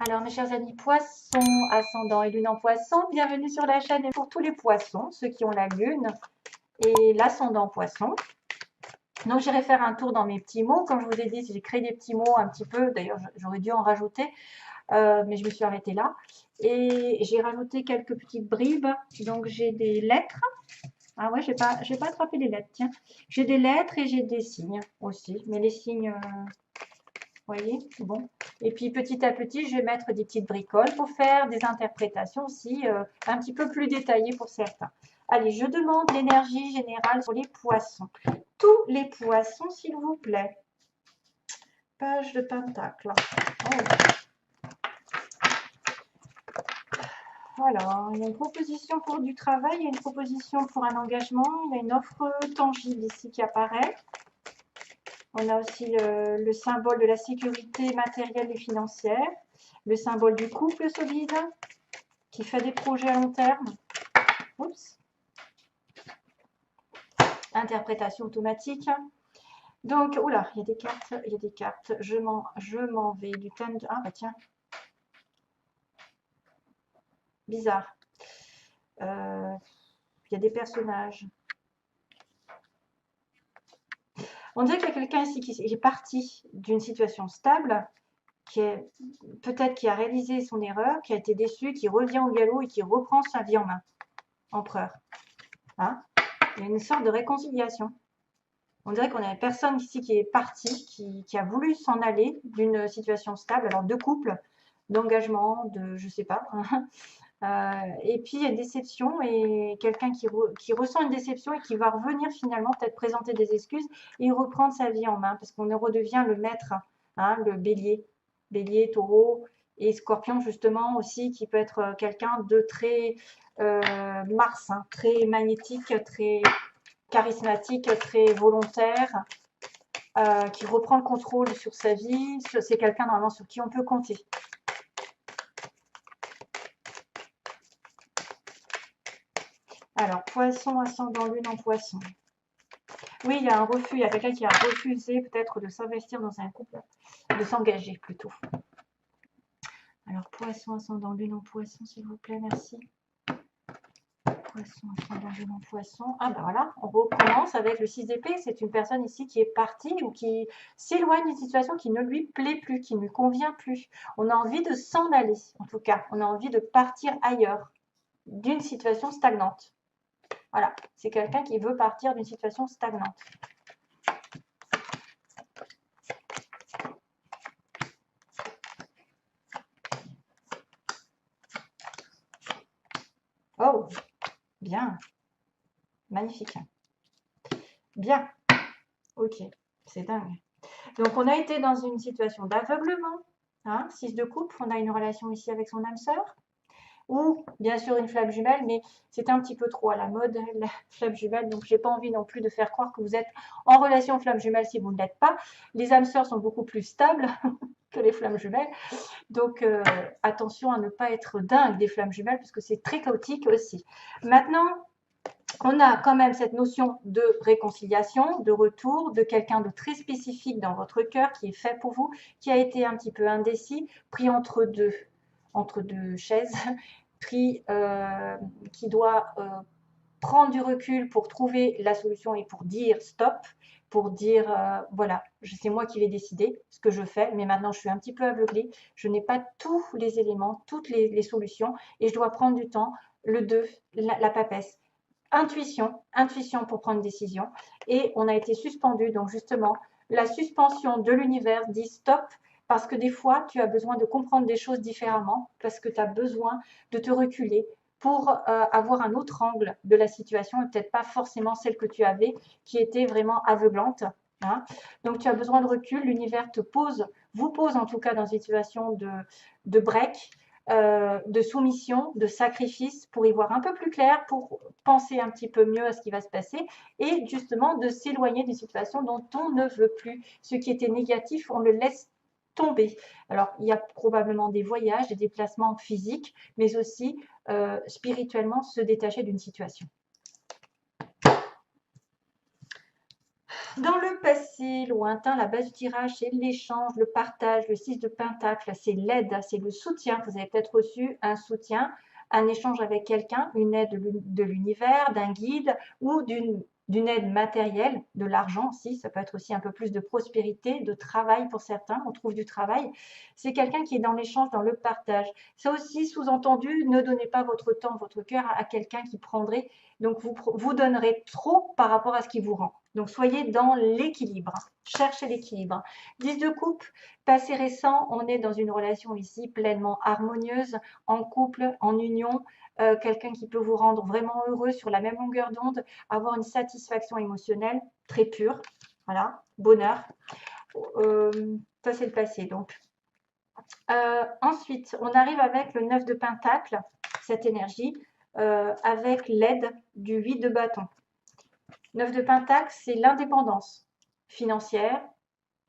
Alors, mes chers amis poissons, ascendant et lune en poisson, bienvenue sur la chaîne et pour tous les poissons, ceux qui ont la lune et l'ascendant poisson. Donc, j'irai faire un tour dans mes petits mots. Comme je vous ai dit, j'ai créé des petits mots un petit peu. D'ailleurs, j'aurais dû en rajouter, mais je me suis arrêtée là. Et j'ai rajouté quelques petites bribes. Donc, j'ai des lettres. Ah ouais, j'ai pas attrapé les lettres, tiens. J'ai des lettres et j'ai des signes aussi. Mais les signes, vous voyez, bon. Et puis petit à petit, je vais mettre des petites bricoles pour faire des interprétations aussi un petit peu plus détaillées pour certains. Allez, je demande l'énergie générale sur les poissons. Tous les poissons, s'il vous plaît. Page de pentacle. Oh. Alors, il y a une proposition pour du travail, il y a une proposition pour un engagement, il y a une offre tangible ici qui apparaît. On a aussi le symbole de la sécurité matérielle et financière, le symbole du couple solide qui fait des projets à long terme. Oups. Interprétation automatique. Donc, oula, il y a des cartes, il y a des cartes. Je m'en vais du thème de... Ah, bah tiens. Bizarre. Il y a des personnages. On dirait qu'il y a quelqu'un ici qui est parti d'une situation stable, qui est peut-être qui a réalisé son erreur, qui a été déçu, qui revient au galop et qui reprend sa vie en main. Empereur. Hein? Il y a une sorte de réconciliation. On dirait qu'on a une personne ici qui est partie, qui a voulu s'en aller d'une situation stable, alors de couple, d'engagement, de je sais pas. Et puis il y a une déception et quelqu'un qui ressent une déception et qui va revenir finalement peut-être présenter des excuses et reprendre sa vie en main parce qu'on redevient le maître, hein, le bélier, taureau et scorpion justement aussi qui peut être quelqu'un de très Mars, hein, très magnétique, très charismatique, très volontaire, qui reprend le contrôle sur sa vie. C'est quelqu'un normalement sur qui on peut compter. Alors, poisson, ascendant, lune en poisson. Oui, il y a un refus, il y a quelqu'un qui a refusé peut-être de s'investir dans un couple, de s'engager plutôt. Alors, poisson, ascendant, lune en poisson, s'il vous plaît, merci. Poisson, ascendant, lune en poisson. Ah ben voilà, on recommence avec le 6 d'épée. C'est une personne ici qui est partie ou qui s'éloigne d'une situation qui ne lui plaît plus, qui ne lui convient plus. On a envie de s'en aller, en tout cas. On a envie de partir ailleurs, d'une situation stagnante. Voilà, c'est quelqu'un qui veut partir d'une situation stagnante. Oh, bien, magnifique. Bien, ok, c'est dingue. Donc, on a été dans une situation d'aveuglement, hein, 6 de coupe, on a une relation ici avec son âme sœur, ou bien sûr une flamme jumelle, mais c'est un petit peu trop à la mode, la flamme jumelle, donc j'ai pas envie non plus de faire croire que vous êtes en relation flamme jumelle si vous ne l'êtes pas. Les âmes sœurs sont beaucoup plus stables que les flammes jumelles, donc attention à ne pas être dingue des flammes jumelles, parce que c'est très chaotique aussi. Maintenant, on a quand même cette notion de réconciliation, de retour, de quelqu'un de très spécifique dans votre cœur qui est fait pour vous, qui a été un petit peu indécis, pris entre deux chaises, qui doit prendre du recul pour trouver la solution et pour dire stop, pour dire voilà, c'est moi qui vais décider ce que je fais, mais maintenant je suis un petit peu aveuglée, je n'ai pas tous les éléments, toutes les solutions et je dois prendre du temps, le 2, la papesse. Intuition pour prendre une décision. Et on a été suspendu. Donc justement, la suspension de l'univers dit stop parce que des fois, tu as besoin de comprendre des choses différemment, parce que tu as besoin de te reculer pour avoir un autre angle de la situation et peut-être pas forcément celle que tu avais qui était vraiment aveuglante. Hein. Donc tu as besoin de recul, l'univers te pose, vous pose en tout cas dans une situation de break, de soumission, de sacrifice pour y voir un peu plus clair, pour penser un petit peu mieux à ce qui va se passer et justement de s'éloigner d'une situation dont on ne veut plus. Ce qui était négatif, on le laisse tomber. Alors, il y a probablement des voyages, des déplacements physiques, mais aussi spirituellement se détacher d'une situation. Dans le passé lointain, la base du tirage, c'est l'échange, le partage. Le 6 de Pentacle, c'est l'aide, c'est le soutien. Vous avez peut-être reçu un soutien, un échange avec quelqu'un, une aide de l'univers, d'un guide ou d'une aide matérielle, de l'argent aussi. Ça peut être aussi un peu plus de prospérité, de travail pour certains. On trouve du travail. C'est quelqu'un qui est dans l'échange, dans le partage. Ça aussi, sous-entendu, ne donnez pas votre temps, votre cœur à quelqu'un qui prendrait. Donc, vous donnerez trop par rapport à ce qui vous rend. Donc, soyez dans l'équilibre. Cherchez l'équilibre. 10 de coupe, passé récent, on est dans une relation ici pleinement harmonieuse, en couple, en union, quelqu'un qui peut vous rendre vraiment heureux sur la même longueur d'onde, avoir une satisfaction émotionnelle très pure. Voilà, bonheur. Ça, c'est le passé. Donc, ensuite, on arrive avec le 9 de Pentacle, cette énergie, avec l'aide du 8 de bâton. 9 de Pentacle, c'est l'indépendance financière.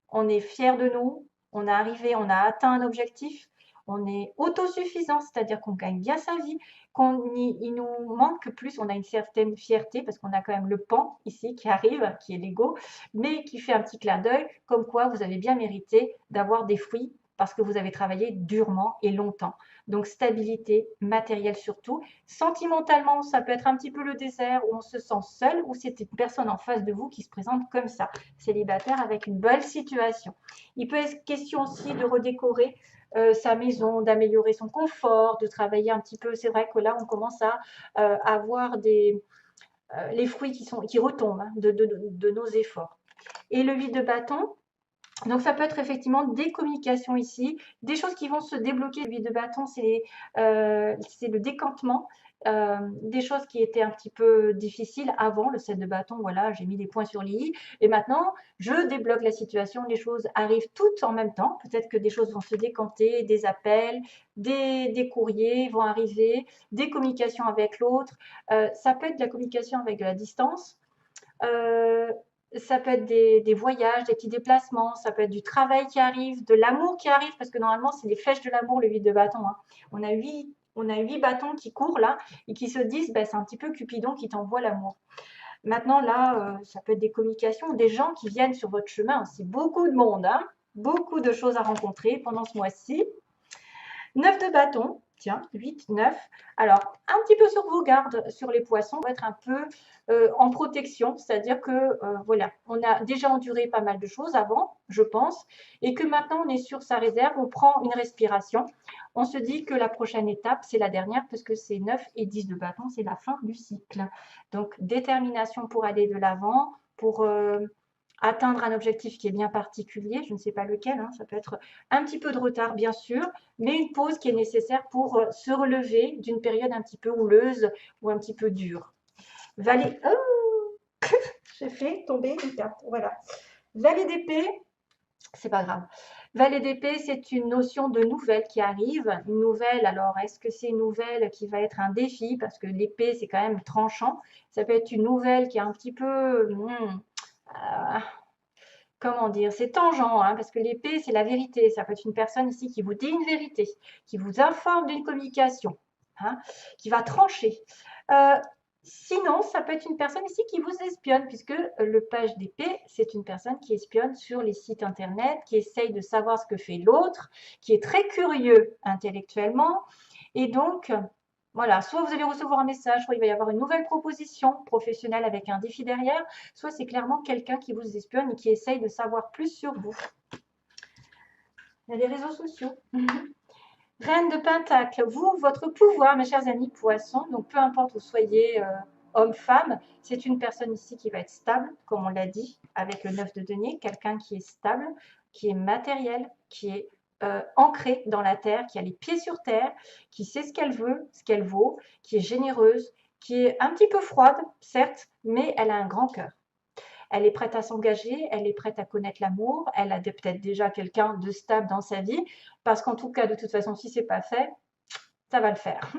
On est fier de nous, on a atteint un objectif, on est autosuffisant, c'est-à-dire qu'on gagne bien sa vie, il nous manque plus, on a une certaine fierté parce qu'on a quand même le pan ici qui arrive, qui est l'ego, mais qui fait un petit clin d'œil, comme quoi vous avez bien mérité d'avoir des fruits parce que vous avez travaillé durement et longtemps. Donc stabilité matérielle surtout. Sentimentalement, ça peut être un petit peu le désert où on se sent seul ou c'est une personne en face de vous qui se présente comme ça, célibataire avec une belle situation. Il peut être question aussi de redécorer sa maison, d'améliorer son confort, de travailler un petit peu. C'est vrai que là, on commence à avoir les fruits qui retombent hein, de nos efforts. Et le 8 de bâton, donc ça peut être effectivement des communications ici, des choses qui vont se débloquer. Le 8 de bâton, c'est le décantement. Des choses qui étaient un petit peu difficiles avant le 7 de bâton, voilà, j'ai mis des points sur les i et maintenant je débloque la situation, les choses arrivent toutes en même temps, peut-être que des choses vont se décanter, des appels, des courriers vont arriver, des communications avec l'autre, ça peut être de la communication avec de la distance, ça peut être des voyages, des petits déplacements, ça peut être du travail qui arrive, de l'amour qui arrive, parce que normalement, c'est les flèches de l'amour, le 8 de bâton. Hein. On a 8 bâtons qui courent là et qui se disent, ben, c'est un petit peu Cupidon qui t'envoie l'amour. Maintenant, là, ça peut être des communications, des gens qui viennent sur votre chemin aussi. Beaucoup de monde, hein, beaucoup de choses à rencontrer pendant ce mois-ci. 9 de bâton, tiens, 8, 9. Alors, un petit peu sur vos gardes sur les poissons, on va être un peu en protection, c'est-à-dire que voilà, on a déjà enduré pas mal de choses avant, je pense, et que maintenant on est sur sa réserve, on prend une respiration, on se dit que la prochaine étape, c'est la dernière, parce que c'est 9 et 10 de bâton, c'est la fin du cycle. Donc, détermination pour aller de l'avant, pour atteindre un objectif qui est bien particulier, je ne sais pas lequel, hein, ça peut être un petit peu de retard bien sûr, mais une pause qui est nécessaire pour se relever d'une période un petit peu houleuse ou un petit peu dure. Valet, oh j'ai fait tomber une carte, voilà. Valet d'épée, c'est pas grave. Valet d'épée, c'est une notion de nouvelle qui arrive. Une nouvelle, alors est-ce que c'est une nouvelle qui va être un défi? Parce que l'épée, c'est quand même tranchant. Ça peut être une nouvelle qui est un petit peu... comment dire, c'est tangent, hein, parce que l'épée, c'est la vérité. Ça peut être une personne ici qui vous dit une vérité, qui vous informe d'une communication, hein, qui va trancher. Sinon, ça peut être une personne ici qui vous espionne, puisque le page d'épée, c'est une personne qui espionne sur les sites internet, qui essaye de savoir ce que fait l'autre, qui est très curieux intellectuellement, et donc... Voilà, soit vous allez recevoir un message, soit il va y avoir une nouvelle proposition professionnelle avec un défi derrière, soit c'est clairement quelqu'un qui vous espionne et qui essaye de savoir plus sur vous. Il y a les réseaux sociaux. Reine de Pentacle, vous, votre pouvoir, mes chers amis poissons, donc peu importe où vous soyez homme, femme, c'est une personne ici qui va être stable, comme on l'a dit, avec le 9 de denier, quelqu'un qui est stable, qui est matériel, qui est ancrée dans la terre, qui a les pieds sur terre, qui sait ce qu'elle veut, ce qu'elle vaut, qui est généreuse, qui est un petit peu froide, certes, mais elle a un grand cœur. Elle est prête à s'engager, elle est prête à connaître l'amour, elle a peut-être déjà quelqu'un de stable dans sa vie, parce qu'en tout cas, de toute façon, si ce n'est pas fait, ça va le faire.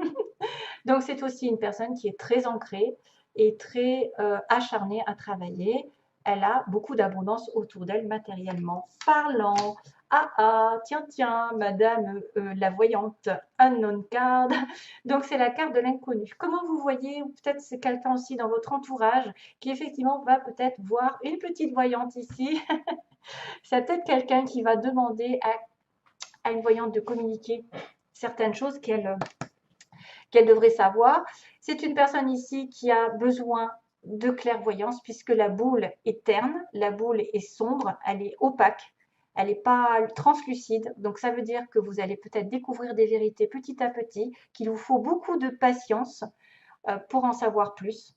Donc, c'est aussi une personne qui est très ancrée et très acharnée à travailler. Elle a beaucoup d'abondance autour d'elle matériellement parlant. Ah ah, tiens, madame la voyante, unknown card. Donc c'est la carte de l'inconnu. Comment vous voyez, ou peut-être c'est quelqu'un aussi dans votre entourage qui effectivement va peut-être voir une petite voyante ici. C'est peut-être quelqu'un qui va demander à une voyante de communiquer certaines choses qu'elle devrait savoir. C'est une personne ici qui a besoin de clairvoyance puisque la boule est terne, la boule est sombre, elle est opaque, elle n'est pas translucide. Donc ça veut dire que vous allez peut-être découvrir des vérités petit à petit, qu'il vous faut beaucoup de patience pour en savoir plus.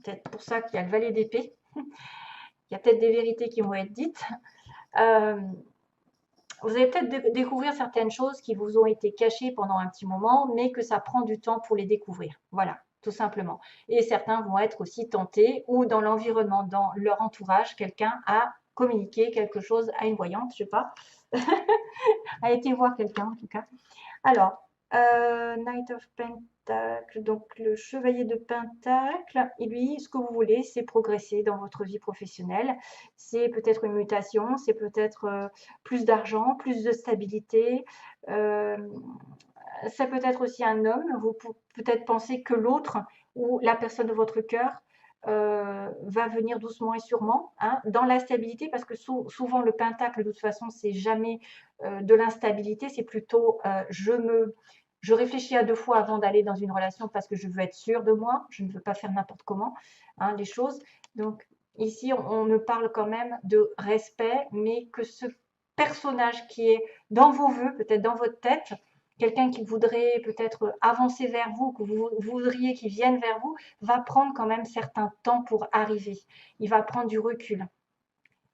Peut-être pour ça qu'il y a le valet d'épée. Il y a peut-être des vérités qui vont être dites. Euh, vous allez peut-être découvrir certaines choses qui vous ont été cachées pendant un petit moment, mais que ça prend du temps pour les découvrir. Voilà, tout simplement. Et certains vont être aussi tentés ou dans l'environnement, dans leur entourage, quelqu'un a communiqué quelque chose à une voyante, je sais pas, a été voir quelqu'un en tout cas. Alors, Knight of Pentacle, donc le chevalier de Pentacle, et lui, ce que vous voulez, c'est progresser dans votre vie professionnelle. C'est peut-être une mutation, c'est peut-être plus d'argent, plus de stabilité. Euh, Ça peut être aussi un homme. Vous peut-être penser que l'autre ou la personne de votre cœur va venir doucement et sûrement hein, dans la stabilité, parce que souvent le pentacle, de toute façon, c'est jamais de l'instabilité, c'est plutôt je réfléchis à deux fois avant d'aller dans une relation parce que je veux être sûre de moi, je ne veux pas faire n'importe comment hein, les choses. Donc ici, on me parle quand même de respect, mais que ce personnage qui est dans vos vœux, peut-être dans votre tête, quelqu'un qui voudrait peut-être avancer vers vous, que vous voudriez qu'il vienne vers vous, va prendre quand même certain temps pour arriver. Il va prendre du recul.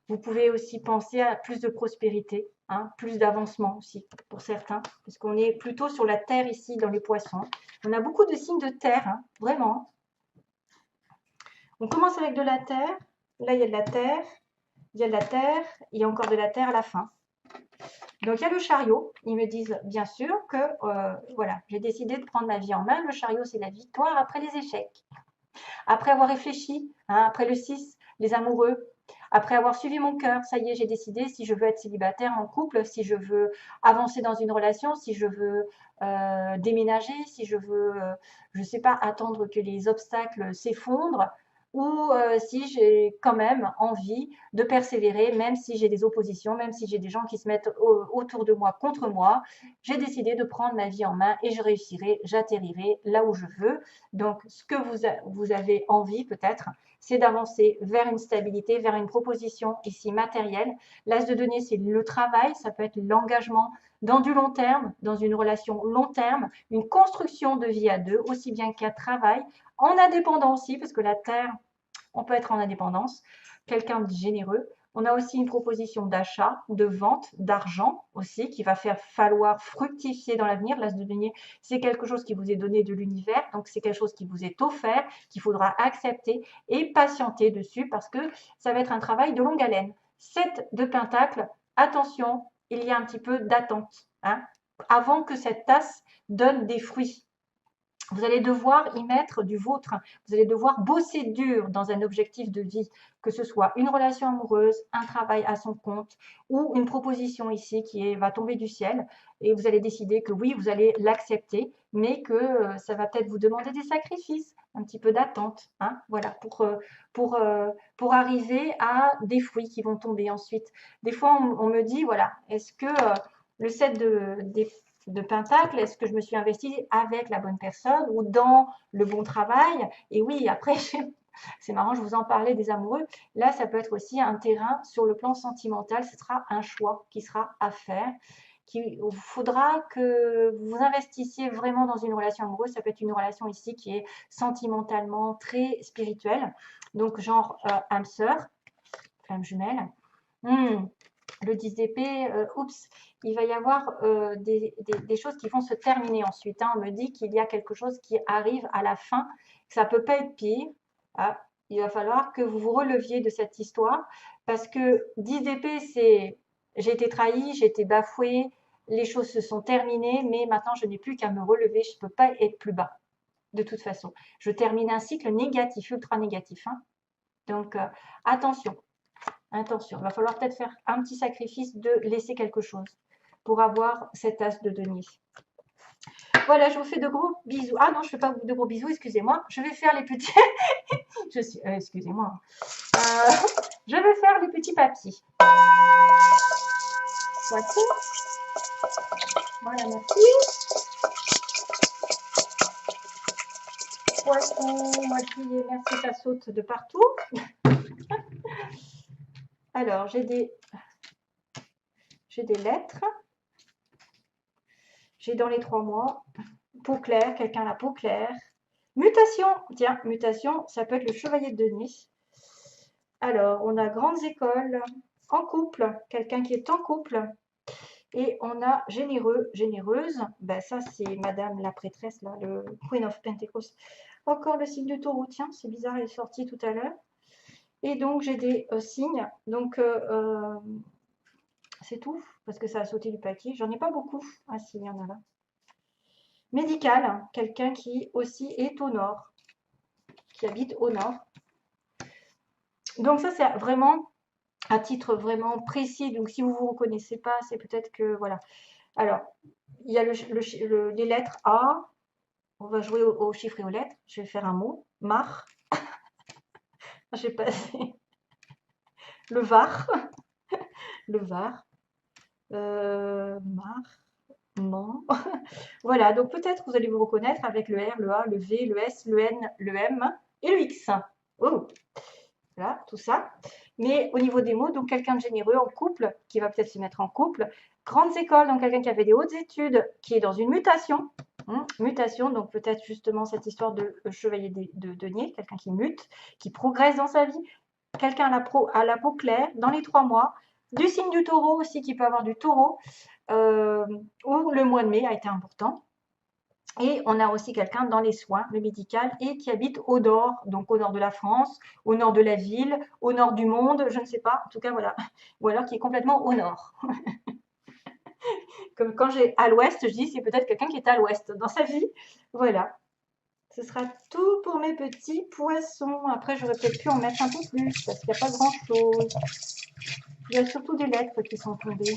Vous pouvez aussi penser à plus de prospérité, hein, plus d'avancement aussi pour certains, parce qu'on est plutôt sur la terre ici dans les poissons. On a beaucoup de signes de terre, hein, vraiment. On commence avec de la terre. Là, il y a de la terre, il y a de la terre, il y a encore de la terre à la fin. Donc il y a le chariot. Ils me disent bien sûr que voilà, j'ai décidé de prendre ma vie en main. Le chariot, c'est la victoire après les échecs. Après avoir réfléchi, hein, après le 6, les amoureux, après avoir suivi mon cœur, ça y est, j'ai décidé si je veux être célibataire en couple, si je veux avancer dans une relation, si je veux déménager, si je veux, je ne sais pas, attendre que les obstacles s'effondrent, ou si j'ai quand même envie de persévérer, même si j'ai des oppositions, même si j'ai des gens qui se mettent autour de moi contre moi. J'ai décidé de prendre ma vie en main et je réussirai, j'atterrirai là où je veux. Donc, ce que vous avez envie peut-être, c'est d'avancer vers une stabilité, vers une proposition ici matérielle. L'as de denier, c'est le travail, ça peut être l'engagement dans du long terme, dans une relation long terme, une construction de vie à deux, aussi bien qu'un travail, en indépendant aussi, parce que la terre, on peut être en indépendance, quelqu'un de généreux. On a aussi une proposition d'achat, de vente, d'argent aussi, qui va faire falloir fructifier dans l'avenir. L'as de denier, c'est quelque chose qui vous est donné de l'univers, donc c'est quelque chose qui vous est offert, qu'il faudra accepter et patienter dessus parce que ça va être un travail de longue haleine. 7 de pentacle, attention, il y a un petit peu d'attente hein, avant que cette tasse donne des fruits. Vous allez devoir y mettre du vôtre. Vous allez devoir bosser dur dans un objectif de vie, que ce soit une relation amoureuse, un travail à son compte ou une proposition ici qui va tomber du ciel. Et vous allez décider que oui, vous allez l'accepter, mais que ça va peut-être vous demander des sacrifices, un petit peu d'attente, hein, voilà, pour arriver à des fruits qui vont tomber ensuite. Des fois, on me dit, voilà, est-ce que le set de Pentacle, est-ce que je me suis investie avec la bonne personne ou dans le bon travail? Et oui, après, c'est marrant, je vous en parlais des amoureux. Là, ça peut être aussi un terrain sur le plan sentimental. Ce sera un choix qui sera à faire. Il faudra que vous investissiez vraiment dans une relation amoureuse. Ça peut être une relation ici qui est sentimentalement très spirituelle. Donc, genre âme sœur, flamme jumelle. Le 10 d'épée, oups, il va y avoir des choses qui vont se terminer ensuite. Hein. On me dit qu'il y a quelque chose qui arrive à la fin, que ça ne peut pas être pire. Ah, il va falloir que vous vous releviez de cette histoire parce que 10 d'épée, c'est j'ai été trahi, j'ai été bafoué, les choses se sont terminées, mais maintenant je n'ai plus qu'à me relever, je ne peux pas être plus bas de toute façon. Je termine un cycle négatif, ultra négatif. Hein. Donc attention. Intention. Il va falloir peut-être faire un petit sacrifice de laisser quelque chose pour avoir cet as de denier. Voilà, je vous fais de gros bisous. Ah non, je ne fais pas de gros bisous, excusez-moi. Je vais faire les petits... excusez-moi. Je vais faire les petits papiers. Voici. Voilà, merci. Poisson, moitié, merci, ça saute de partout. Alors, j'ai des lettres. J'ai dans les 3 mois. Peau claire, quelqu'un a la peau claire. Mutation, tiens, mutation, ça peut être le chevalier de denier. Alors, on a grandes écoles, en couple, quelqu'un qui est en couple. Et on a généreux, généreuse. Ben, ça, c'est Madame la prêtresse, là, le Queen of Pentecost. Encore le signe du taureau, tiens, c'est bizarre, il est sorti tout à l'heure. Et donc, j'ai des signes. Donc, c'est tout, parce que ça a sauté du paquet. J'en ai pas beaucoup. Ah si, il y en a là. Médical, quelqu'un qui aussi est au nord, qui habite au nord. Donc ça, c'est vraiment à titre vraiment précis. Donc si vous ne vous reconnaissez pas, c'est peut-être que, voilà. Alors, il y a les lettres A. On va jouer aux chiffres et aux lettres. Je vais faire un mot. Mar. J'ai passé. Le Var. Le Var. Mar. Man. Voilà, donc peut-être vous allez vous reconnaître avec le R, le A, le V, le S, le N, le M et le X. Oh, voilà, tout ça. Mais au niveau des mots, donc quelqu'un de généreux en couple, qui va peut-être se mettre en couple. Grandes écoles, donc quelqu'un qui avait des hautes études, qui est dans une mutation. Mutation, donc peut-être justement cette histoire de chevalier de denier, quelqu'un qui mute, qui progresse dans sa vie. Quelqu'un à la peau claire, dans les 3 mois. Du signe du taureau aussi, qui peut avoir du taureau. Où le mois de mai a été important. Et on a aussi quelqu'un dans les soins, le médical, et qui habite au nord, donc au nord de la France, au nord de la ville, au nord du monde, je ne sais pas, en tout cas voilà. Ou alors qui est complètement au nord. Comme quand j'ai à l'ouest, je dis c'est peut-être quelqu'un qui est à l'ouest dans sa vie. Voilà. Ce sera tout pour mes petits poissons. Après, j'aurais peut-être pu en mettre un peu plus, parce qu'il n'y a pas grand-chose. Il y a surtout des lettres qui sont tombées.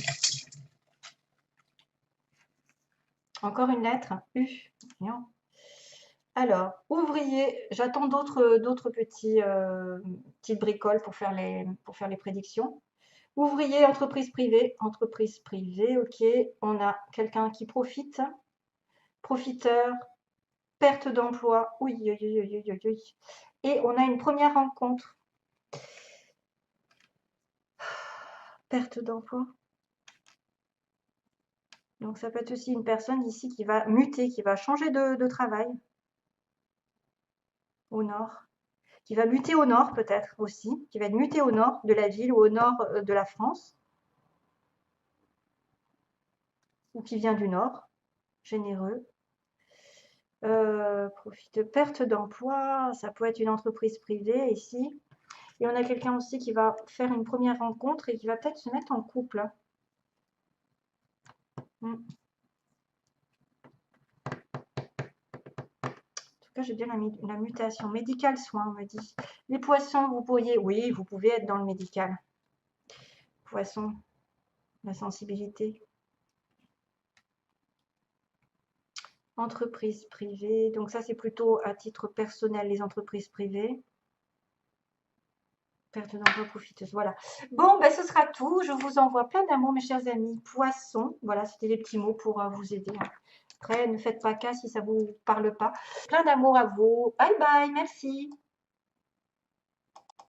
Encore une lettre, U. Non. Alors, ouvrier, j'attends d'autres petites bricoles pour faire les prédictions. Ouvrier, entreprise privée, ok. On a quelqu'un qui profite, profiteur, perte d'emploi, oui, oui, oui, oui, oui. Et on a une première rencontre. Perte d'emploi. Donc ça peut être aussi une personne ici qui va muter, qui va changer de travail au nord. Qui va muter au nord peut-être aussi, qui va être muté au nord de la ville ou au nord de la France, ou qui vient du nord, généreux. Profite, perte d'emploi, ça peut être une entreprise privée ici. Et on a quelqu'un aussi qui va faire une première rencontre et qui va peut-être se mettre en couple. En tout cas, j'ai bien la mutation. Médical soin, on me dit. Les poissons, vous pourriez, oui, vous pouvez être dans le médical. Poisson, la sensibilité. Entreprise privée, donc ça c'est plutôt à titre personnel, les entreprises privées. Perte d'emploi profiteuse, voilà. Bon, ben, ce sera tout. Je vous envoie plein d'amour, mes chers amis. Poissons, voilà, c'était des petits mots pour vous aider. Après, ne faites pas cas si ça ne vous parle pas. Plein d'amour à vous. Bye bye, merci.